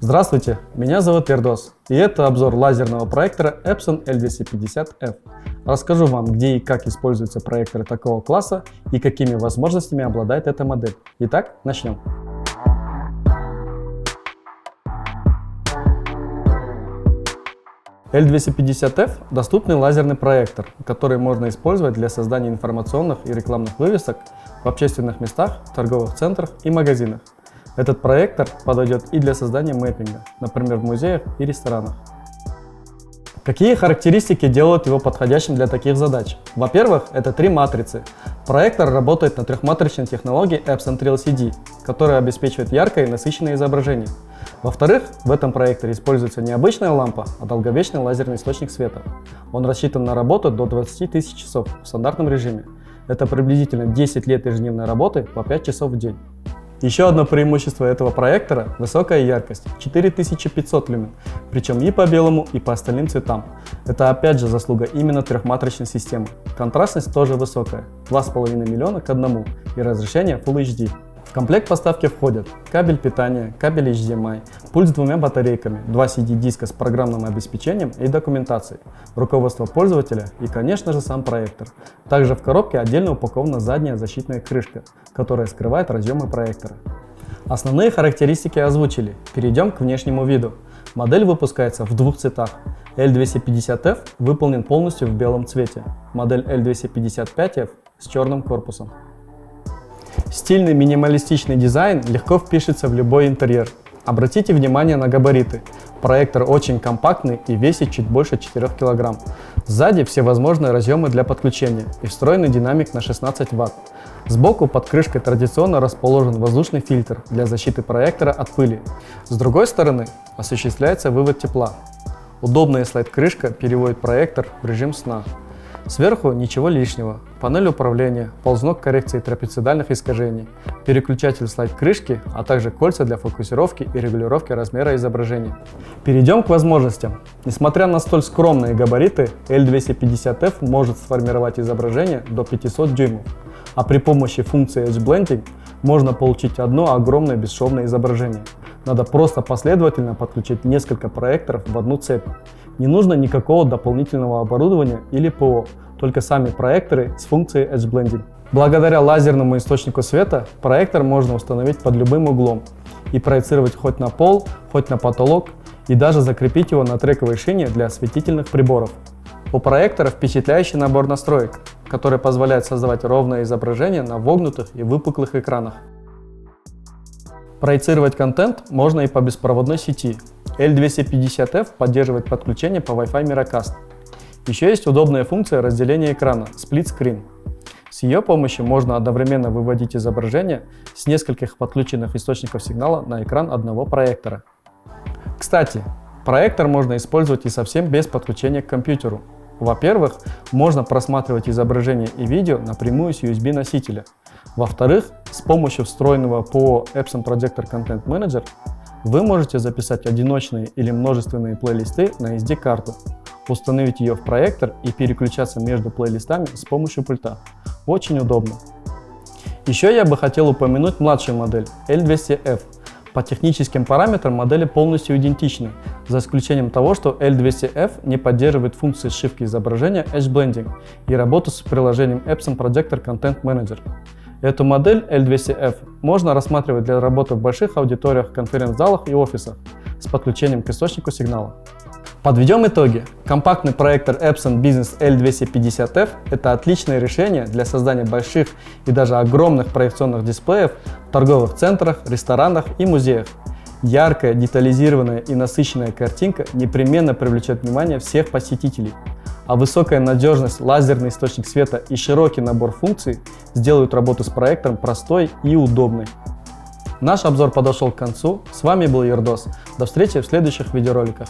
Здравствуйте, меня зовут Ердос, и это обзор лазерного проектора Epson L250F. Расскажу вам, где и как используются проекторы такого класса и какими возможностями обладает эта модель. Итак, начнем. L250F – доступный лазерный проектор, который можно использовать для создания информационных и рекламных вывесок в общественных местах, торговых центрах и магазинах. Этот проектор подойдет и для создания мэппинга, например, в музеях и ресторанах. Какие характеристики делают его подходящим для таких задач? Во-первых, это 3 матрицы. Проектор работает на трехматричной технологии Epson 3 LCD, которая обеспечивает яркое и насыщенное изображение. Во-вторых, в этом проекторе используется не обычная лампа, а долговечный лазерный источник света. Он рассчитан на работу до 20 тысяч часов в стандартном режиме. Это приблизительно 10 лет ежедневной работы по 5 часов в день. Еще одно преимущество этого проектора – высокая яркость – 4500 люмен, причем и по белому, и по остальным цветам. Это опять же заслуга именно трехматричной системы. Контрастность тоже высокая – 2,5 миллиона к 1 и разрешение Full HD. В комплект поставки входят кабель питания, кабель HDMI, пульт с 2 батарейками, 2 CD-диска с программным обеспечением и документацией, руководство пользователя и, конечно же, сам проектор. Также в коробке отдельно упакована задняя защитная крышка, которая скрывает разъемы проектора. Основные характеристики озвучили. Перейдем к внешнему виду. Модель выпускается в 2 цветах. L250F выполнен полностью в белом цвете. Модель L255F с черным корпусом. Стильный минималистичный дизайн легко впишется в любой интерьер. Обратите внимание на габариты. Проектор очень компактный и весит чуть больше 4 кг. Сзади все возможные разъемы для подключения и встроенный динамик на 16 Вт. Сбоку под крышкой традиционно расположен воздушный фильтр для защиты проектора от пыли. С другой стороны осуществляется вывод тепла. Удобная слайд-крышка переводит проектор в режим сна. Сверху ничего лишнего. Панель управления, ползунок коррекции трапециидальных искажений, переключатель слайд-крышки, а также кольца для фокусировки и регулировки размера изображения. Перейдем к возможностям. Несмотря на столь скромные габариты, L250F может сформировать изображение до 500 дюймов, а при помощи функции Edge Blending можно получить одно огромное бесшовное изображение. Надо просто последовательно подключить несколько проекторов в одну цепь. Не нужно никакого дополнительного оборудования или ПО, только сами проекторы с функцией Edge Blending. Благодаря лазерному источнику света проектор можно установить под любым углом и проецировать хоть на пол, хоть на потолок и даже закрепить его на трековой шине для осветительных приборов. У проектора впечатляющий набор настроек, который позволяет создавать ровное изображение на вогнутых и выпуклых экранах. Проецировать контент можно и по беспроводной сети. L250F поддерживает подключение по Wi-Fi Miracast. Еще есть удобная функция разделения экрана Split Screen. С ее помощью можно одновременно выводить изображение с нескольких подключенных источников сигнала на экран одного проектора. Кстати, проектор можно использовать и совсем без подключения к компьютеру. Во-первых, можно просматривать изображение и видео напрямую с USB-носителя. Во-вторых, с помощью встроенного ПО Epson Projector Content Manager вы можете записать одиночные или множественные плейлисты на SD-карту, установить ее в проектор и переключаться между плейлистами с помощью пульта. Очень удобно. Еще я бы хотел упомянуть младшую модель L200F. По техническим параметрам модели полностью идентичны, за исключением того, что L200F не поддерживает функции сшивки изображения Edge Blending и работу с приложением Epson Projector Content Manager. Эту модель L200F можно рассматривать для работы в больших аудиториях, конференц-залах и офисах с подключением к источнику сигнала. Подведем итоги. Компактный проектор Epson Business L250F – это отличное решение для создания больших и даже огромных проекционных дисплеев в торговых центрах, ресторанах и музеях. Яркая, детализированная и насыщенная картинка непременно привлечет внимание всех посетителей. А высокая надежность, лазерный источник света и широкий набор функций сделают работу с проектором простой и удобной. Наш обзор подошел к концу. С вами был Ердос. До встречи в следующих видеороликах.